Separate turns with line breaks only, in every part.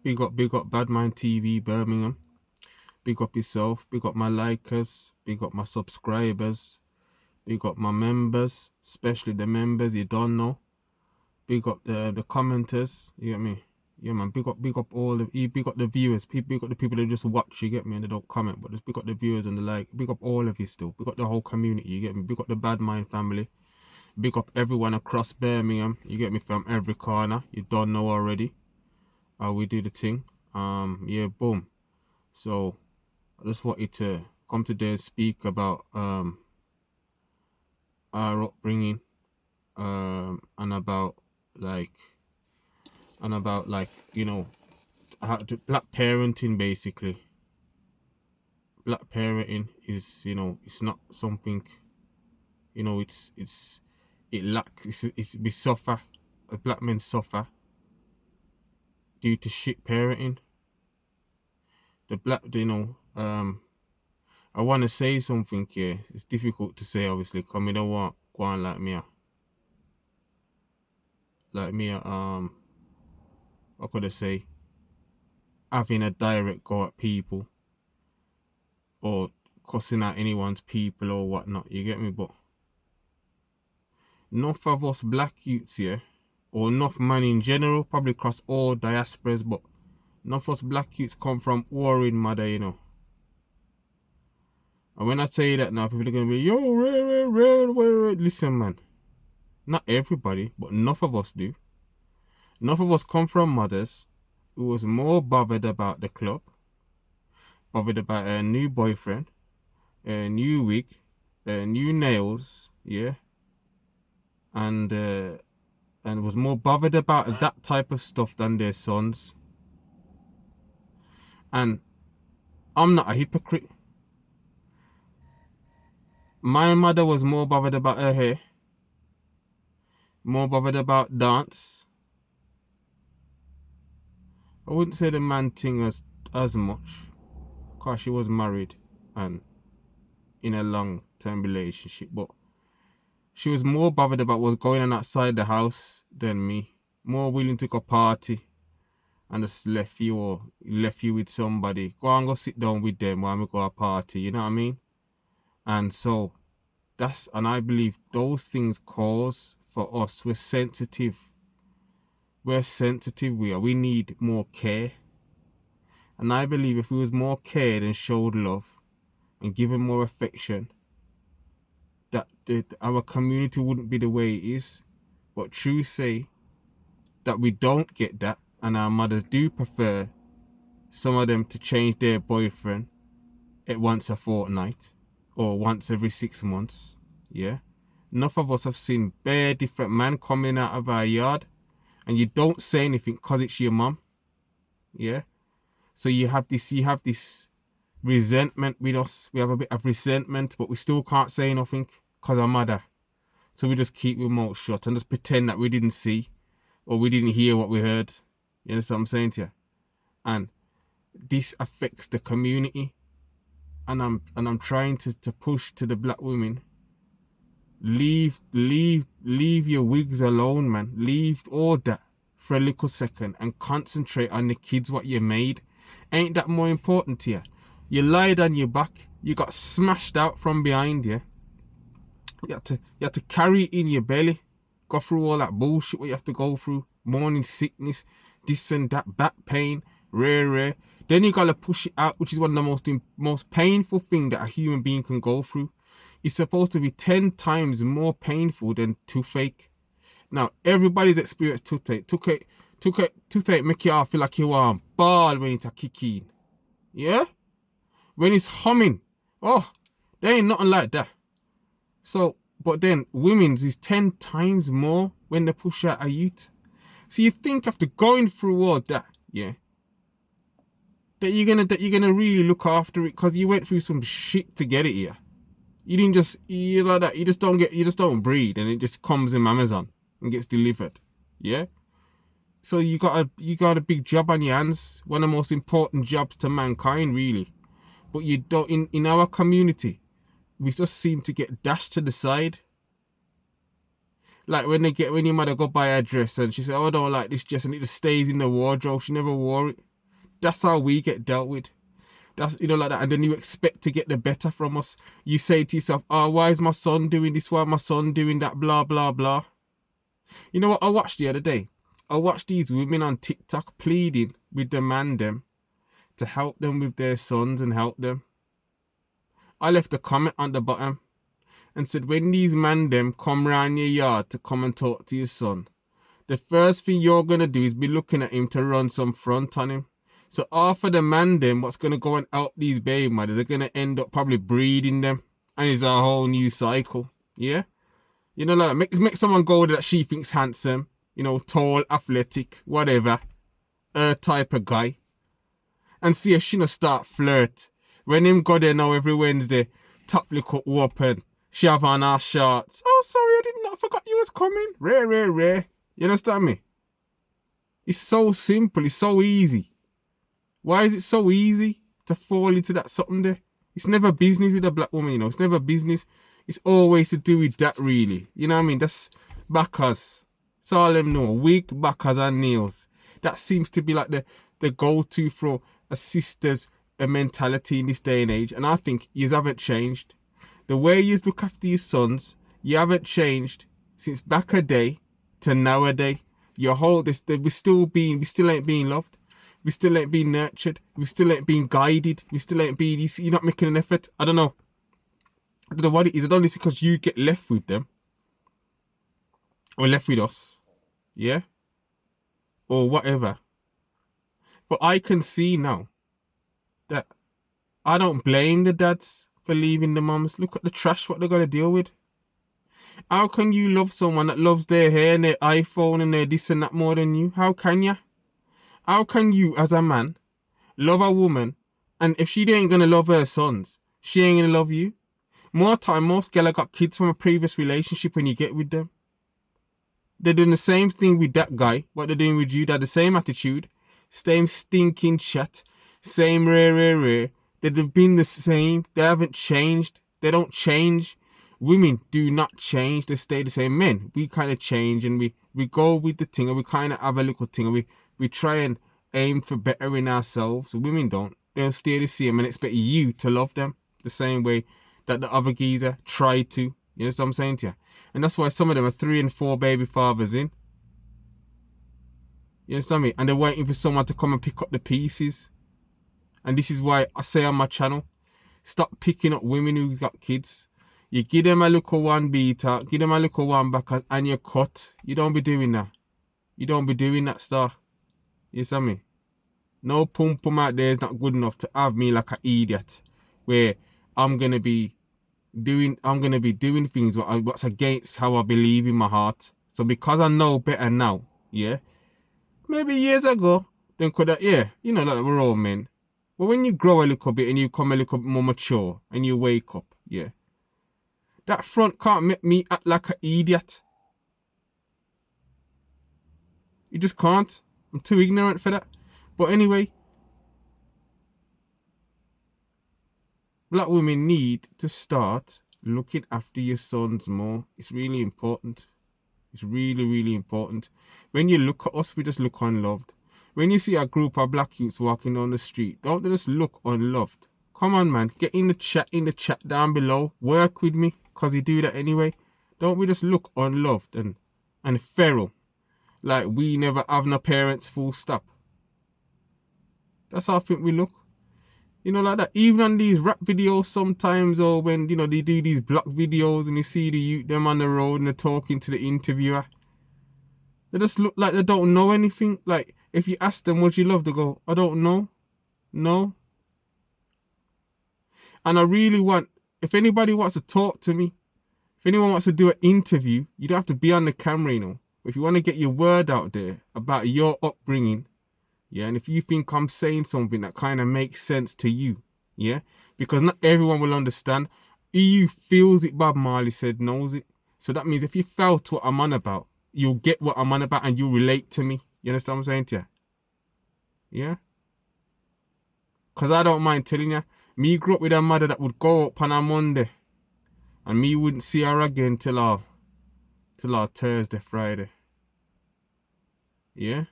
Big up Badman TV Birmingham. Big up yourself. Big up my likers. Big up my subscribers. Big up my members, especially the members you don't know. Big up the commenters. You get me? Yeah, man. Big up all the big up the viewers. Big up the people that just watch. You get me? And they don't comment, but just big up the viewers and the like. Big up all of you still. Big up the whole community. You get me? Big up the Bad Mind family. Big up everyone across Birmingham. You get me? From every corner. You don't know already. How we do the thing. Yeah, boom. So I just wanted to come today and speak about our upbringing, and about like you know, how to, black parenting basically. Black parenting is, you know, it's not something, you know, it lacks, we suffer, black men suffer due to shit parenting. The black, you know, I want to say something here. It's difficult to say, obviously, because I don't want go on like me. What could I say? Having a direct go at people or cussing out anyone's people or whatnot. You get me? But enough of us black youths here, or enough man in general, probably across all diasporas, but enough of us black youths come from warring mother, you know. And when I say that now, people are going to be, yo, listen, man. Not everybody, but enough of us do. Enough of us come from mothers who was more bothered about the club, bothered about a new boyfriend, a new wig, new nails, yeah, and was more bothered about that type of stuff than their sons. And I'm not a hypocrite. My mother was more bothered about her hair, more bothered about dance. I wouldn't say the man thing as much, because she was married and in a long-term relationship, but she was more bothered about what's going on outside the house than me. More willing to go party and just left you with somebody. Go and go sit down with them while we go a party, you know what I mean? And so and I believe those things cause for us, we're sensitive. We need more care. And I believe if we was more cared and showed love and given more affection, that our community wouldn't be the way it is. But true say that we don't get that, and our mothers do prefer some of them to change their boyfriend at once a fortnight or once every 6 months. Yeah, enough of us have seen bare different men coming out of our yard, and you don't say anything because it's your mum. Yeah, so you have this resentment with us. We have a bit of resentment, but we still can't say nothing because our mother. So we just keep our mouth shut and just pretend that we didn't see or we didn't hear what we heard. You understand what I'm saying to you? And this affects the community. And I'm trying to push to the black women. Leave your wigs alone, man. Leave all that for a little second and concentrate on the kids what you made. Ain't that more important to you? You lied on your back. You got smashed out from behind you. You had to carry it in your belly. Go through all that bullshit what you have to go through. Morning sickness, this and that, back pain, rare. Then you gotta push it out, which is one of the most painful thing that a human being can go through. It's supposed to be 10 times more painful than toothache. Now, everybody's experienced toothache. Toothache make you all feel like you are ball when it's a kick in. Yeah? When it's humming. Oh, there ain't nothing like that. So, but then women's is 10 times more when they push out a youth. So you think after going through all that, yeah, that you're gonna really look after it because you went through some shit to get it here. You didn't just like that. You just don't breed and it just comes in Amazon and gets delivered. Yeah. So you got a big job on your hands. One of the most important jobs to mankind, really. But you don't in our community. We just seem to get dashed to the side. Like when your mother go buy a dress and she said, oh, I don't like this dress, and it just stays in the wardrobe. She never wore it. That's how we get dealt with. That's, like that. And then you expect to get the better from us. You say to yourself, oh, why is my son doing this? Why is my son doing that? Blah, blah, blah. You know what I watched the other day? I watched these women on TikTok pleading with the man them to help them with their sons and help them. I left a comment on the bottom and said, when these man them come round your yard to come and talk to your son, the first thing you're going to do is be looking at him to run some front on him. So after the man them, what's going to go and help these baby mothers, they're going to end up probably breeding them. And it's a whole new cycle. Yeah? Like make someone go that she thinks handsome, tall, athletic, whatever, her type of guy. And see if she not start flirt. When him go there now every Wednesday, top look up open, she have on her shorts. Oh, sorry, I did not forgot you was coming. Rare. You understand me? It's so simple, it's so easy. Why is it so easy to fall into that something there? It's never business with a black woman, It's never business. It's always to do with that, really. You know what I mean? That's backers. That's all them know. Wig, backers, and nails. That seems to be like the go-to for a sister's mentality in this day and age. And I think you haven't changed. The way you look after your sons, you haven't changed since back a day to nowadays. Your whole we still ain't being loved. We still ain't being nurtured. We still ain't being guided. We still ain't being. You're not making an effort. I don't know what it is. I don't know if it's because you get left with them or left with us, yeah, or whatever. But I can see now that I don't blame the dads for leaving the mums. Look at the trash what they're gonna deal with. How can you love someone that loves their hair and their iPhone and their this and that more than you? How can you? How can you, as a man, love a woman, and if she ain't gonna love her sons, she ain't gonna love you? More time, most girls got kids from a previous relationship when you get with them. They're doing the same thing with that guy, what they're doing with you. They're the same attitude, same stinking chat, same rare. They've been the same. They haven't changed. They don't change. Women do not change. They stay the same. Men, we kind of change and we go with the thing and we kind of have a little thing and we try and aim for better in ourselves. Women don't. They'll stay the same and expect you to love them the same way that the other geezer tried to. You know what I'm saying to you? And that's why some of them are 3 and 4 baby fathers in. You understand me? And they're waiting for someone to come and pick up the pieces. And this is why I say on my channel, stop picking up women who got kids. You give them a little one beater, give them a little one backers, and you cut. You don't be doing that. You don't be doing that stuff. You understand me? No pum pum out there is not good enough to have me like an idiot. Where I'm gonna be doing things what's against how I believe in my heart. So because I know better now, yeah, maybe years ago, then could have, yeah, like we're all men. But when you grow a little bit and you come a little bit more mature and you wake up, yeah, that front can't make me act like an idiot. You just can't. I'm too ignorant for that. But anyway, black women need to start looking after your sons more. It's really important. It's really, really important. When you look at us, we just look unloved. When you see a group of black youths walking down the street, don't they just look unloved? Come on, man. Get in the chat down below. Work with me, because you do that anyway. Don't we just look unloved and feral? Like we never have no parents, full stop. That's how I think we look. Like that. Even on these rap videos sometimes, or when, they do these block videos and you see them on the road and they're talking to the interviewer. They just look like they don't know anything. Like, if you ask them what you love, they go, I don't know. No. And I really want, if anybody wants to talk to me, if anyone wants to do an interview, you don't have to be on the camera, But if you want to get your word out there about your upbringing, yeah, and if you think I'm saying something that kind of makes sense to you, yeah, because not everyone will understand. EU feels it, Bob Marley said, knows it. So that means if you felt what I'm on about, you'll get what I'm on about and you'll relate to me. You understand what I'm saying to you? Yeah? Because I don't mind telling you, me grew up with a mother that would go up on a Monday and me wouldn't see her again till our Thursday, Friday. Yeah?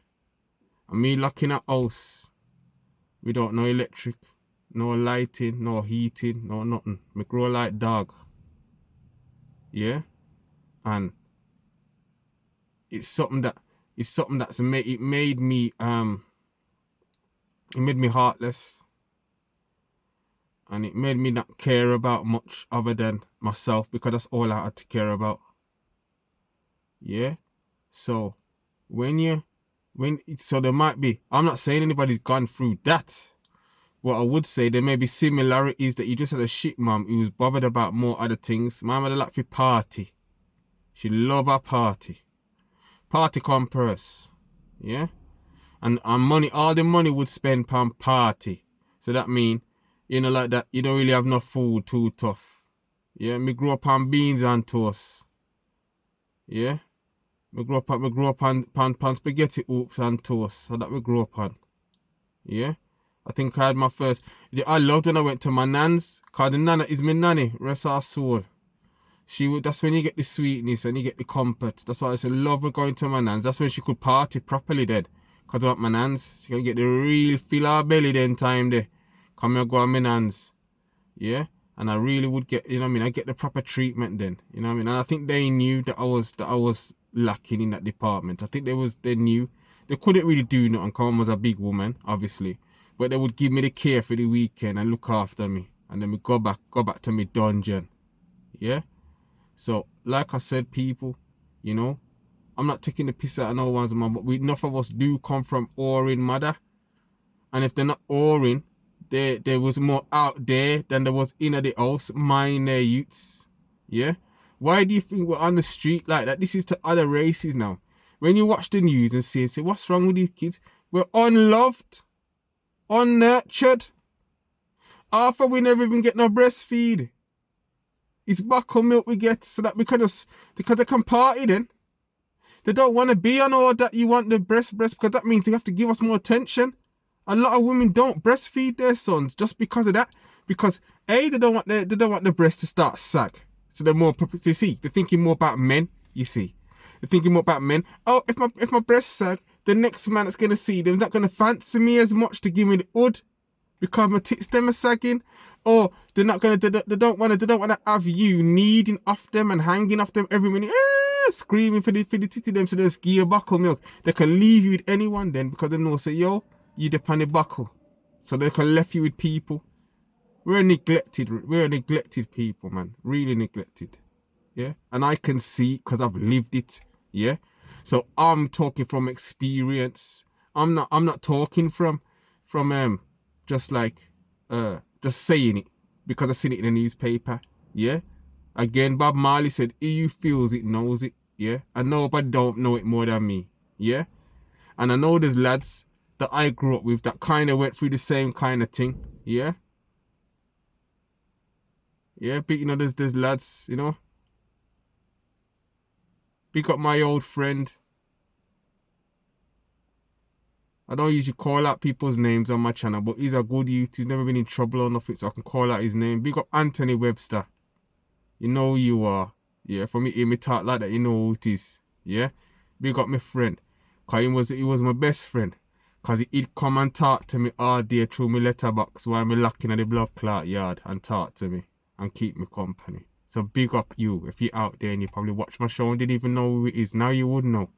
And me locking her house without no electric, no lighting, no heating, no nothing. Me grow like dog. Yeah? And it's something that's it made me heartless. And it made me not care about much other than myself, because that's all I had to care about. Yeah? So so there might be, I'm not saying anybody's gone through that. What I would say, there may be similarities that you just had a shit mum who was bothered about more other things. My mother liked to party. She love her party. Party come first. Yeah? And money, all the money would spend on party. So that mean, like that, you don't really have no food, too tough. Yeah? Me grew up on beans and toast. Yeah? Me grew up on spaghetti hoops and toast. So that we grew up on. Yeah? I think I had my first. I loved when I went to my nan's, because the nana is my nanny, rest her soul. That's when you get the sweetness and you get the comfort. That's why I said love going to my nan's. That's when she could party properly then. Because about my nan's, she can get the real fill her belly then time there. Come here, go on my nan's. Yeah? And I really would get, I get the proper treatment then. You know what I mean? And I think they knew that I was lacking in that department. I think they knew. They couldn't really do nothing, because I was a big woman, obviously. But they would give me the care for the weekend and look after me. And then we go back to my dungeon. Yeah? So, like I said, people, I'm not taking the piss out of no one's mom, but enough of us do come from Orin mother. And if they're not Orin, there was more out there than there was in the house, mind their youths. Yeah? Why do you think we're on the street like that? This is to other races now. When you watch the news and say, what's wrong with these kids? We're unloved, unnurtured. Half of we never even get no breastfeed. It's buckle milk we get, so that because they can party then. They don't want to be on all that you want the breast, because that means they have to give us more attention. A lot of women don't breastfeed their sons just because of that. Because they don't want the breast to start sag. So they're more, you see, they're thinking more about men, you see. They're thinking more about men. Oh, if my breast sag, the next man that's gonna see them not gonna fancy me as much to give me the hood. Because my tits them are sagging, or they don't wanna have you needing off them and hanging off them every minute, screaming for the titty them, so they just give you buckle milk. They can leave you with anyone then, because they know, say, yo, you depend on the buckle, so they can left you with people. We're neglected people, man, really neglected. Yeah, and I can see, because I've lived it. Yeah, so I'm talking from experience. I'm not talking from just like just saying it because I seen it in the newspaper. Yeah. Again, Bob Marley said, "He who feels it knows it." Yeah. And nobody don't know it more than me. Yeah. And I know there's lads that I grew up with that kind of went through the same kind of thing. Yeah. Yeah. But there's lads. Pick up my old friend. I don't usually call out people's names on my channel, but he's a good youth. He's never been in trouble or nothing, so I can call out his name. Big up Anthony Webster. You know who you are. Yeah, for me, hear me talk like that, you know who it is. Yeah? Big up my friend. Because he was my best friend. Because he'd come and talk to me all day through my letterbox while I'm locking at the blood clot yard and talk to me and keep me company. So big up you. If you're out there and you probably watch my show and didn't even know who it is, now you would know.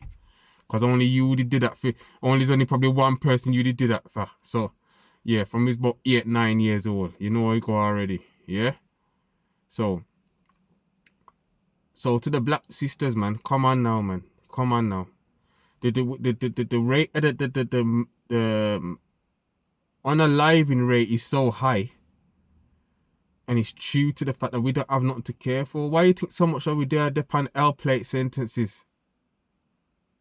Because only you did that for. There's only probably one person you did that for. So, yeah, from he's about 8, 9 years old. You know he go already. Yeah? So to the black sisters, man, come on now, man. Come on now. The rate, the unaliving rate is so high. And it's due to the fact that we don't have nothing to care for. Why you think so much of we depend L plate sentences?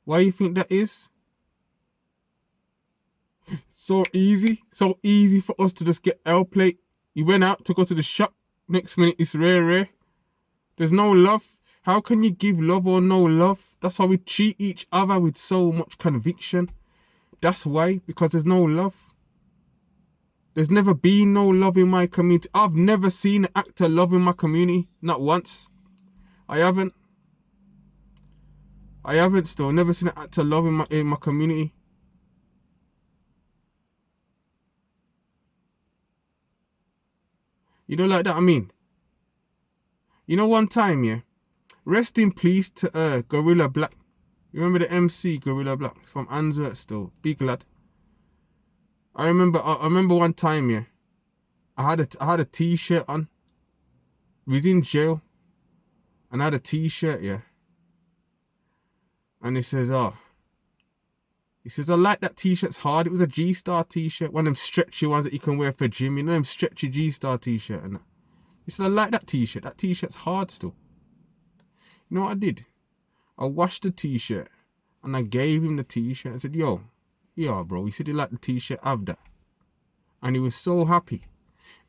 Why you think that is? So easy for us to just get L plate. You went out to go to the shop. Next minute it's rare. There's no love. How can you give love or no love? That's why we treat each other with so much conviction. That's why, because there's no love. There's never been no love in my community. I've never seen an actor love in my community. Not once. I haven't still. Never seen an actor love in my community. You know, like that, I mean. You know, one time, yeah, rest in peace to Gorilla Black. You remember the MC Gorilla Black from Answer still, big lad. I remember one time, yeah, I had a t-shirt on. We was in jail, and I had a t-shirt, yeah. And he says, I like that t-shirt's hard. It was a G-Star t-shirt, one of them stretchy ones that you can wear for gym, you know, them stretchy G-Star t-shirt and that. He said, I like that t-shirt. That t-shirt's hard still. You know what I did? I washed the t-shirt and I gave him the t-shirt. I said, yo, yeah, bro. He said he liked the t-shirt, have that. And he was so happy.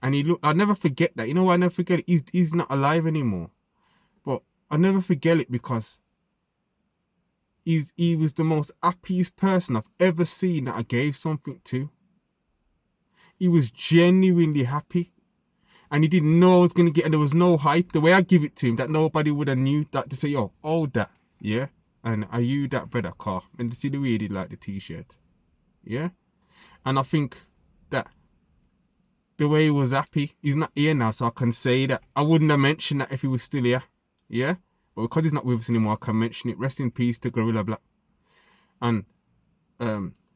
And he looked, I'll never forget that. You know why I never forget it? He's not alive anymore. But I'll never forget it because he was the most happiest person I've ever seen that I gave something to. He was genuinely happy. And he didn't know I was going to get, and there was no hype. The way I give it to him, that nobody would have knew that to say, yo, hold that, yeah? And are you that brother, car? And to see the way he did like the t-shirt, yeah? And I think that the way he was happy, he's not here now, so I can say that. I wouldn't have mentioned that if he was still here, yeah? But because he's not with us anymore, I can mention it. Rest in peace to Gorilla Black. And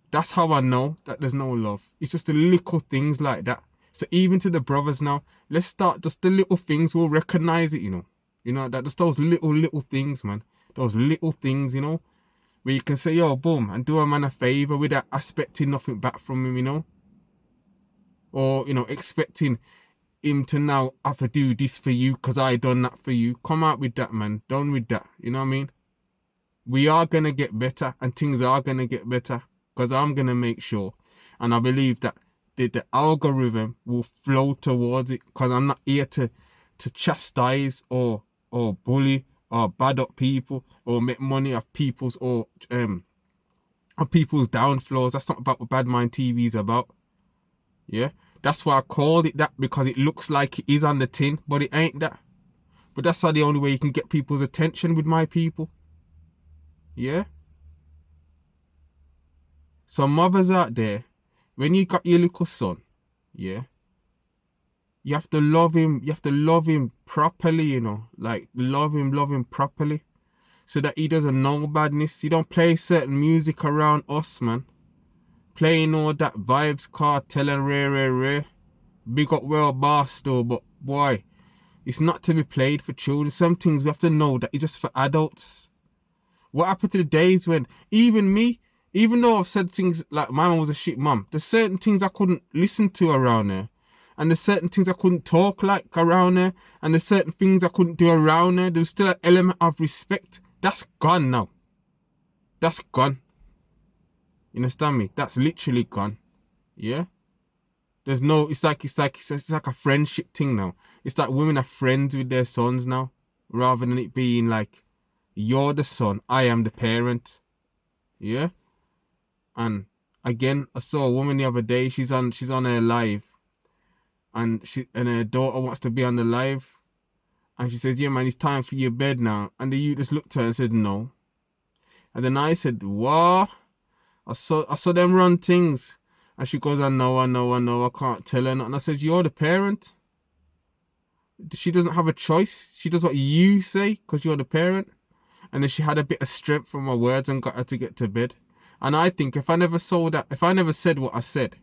that's how I know that there's no love. It's just the little things like that. So even to the brothers now, let's start just the little things. We'll recognize it, you know. You know, that just those little things, man. Those little things, you know. Where you can say, yo, boom, and do a man a favour without expecting nothing back from him, you know. Or, you know, expecting him to now have to do this for you because I done that for you. Come out with that, man. Done with that. You know what I mean? We are going to get better and things are going to get better because I'm going to make sure. And I believe that the algorithm will flow towards it because I'm not here to chastise or bully or bad up people or make money off people's or of people's downfalls. That's not about what Bad Mind TV is about. Yeah, that's why I called it that, because it looks like it is on the tin, but it ain't that. But that's the only way you can get people's attention with my people. Yeah. So mothers out there, when you got your little son, yeah, you have to love him. You have to love him properly, you know, like love him properly, so that he doesn't know badness. He don't play certain music around us, man. Playing all that Vibes Cartel and rare. Big up World Boss though, but boy, it's not to be played for children. Some things we have to know that it's just for adults. What happened to the days when even me, even though I've said things like my mum was a shit mum, there's certain things I couldn't listen to around her. And there's certain things I couldn't talk like around her. And there's certain things I couldn't do around her. There was still an element of respect. That's gone now. That's gone. You understand me? That's literally gone. Yeah? There's no, it's like a friendship thing now. It's like women are friends with their sons now. Rather than it being like, you're the son, I am the parent. Yeah? And again, I saw a woman the other day, she's on her live. And her daughter wants to be on the live. And she says, yeah man, it's time for your bed now. And the youth just looked at her and said, no. And then I said, what? I saw them run things. And she goes, I know, I can't tell her. And I said, you're the parent. She doesn't have a choice. She does what you say because you're the parent. And then she had a bit of strength from my words and got her to get to bed. And I think if I never said what I said,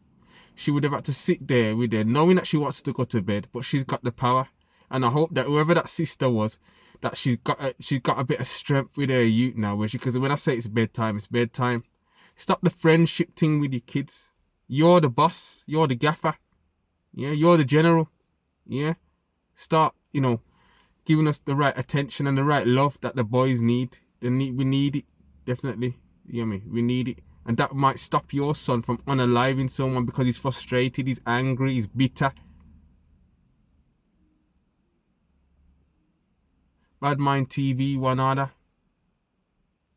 she would have had to sit there with her, knowing that she wants to go to bed, but she's got the power. And I hope that whoever that sister was, that she's got a bit of strength with her youth now, because when I say it's bedtime, it's bedtime. Stop the friendship thing with your kids. You're the boss. You're the gaffer. Yeah, you're the general. Yeah. Start, giving us the right attention and the right love that the boys need. We need it, definitely. You know what I mean? We need it. And that might stop your son from unaliving someone because he's frustrated, he's angry, he's bitter. Bad Mind TV, one other.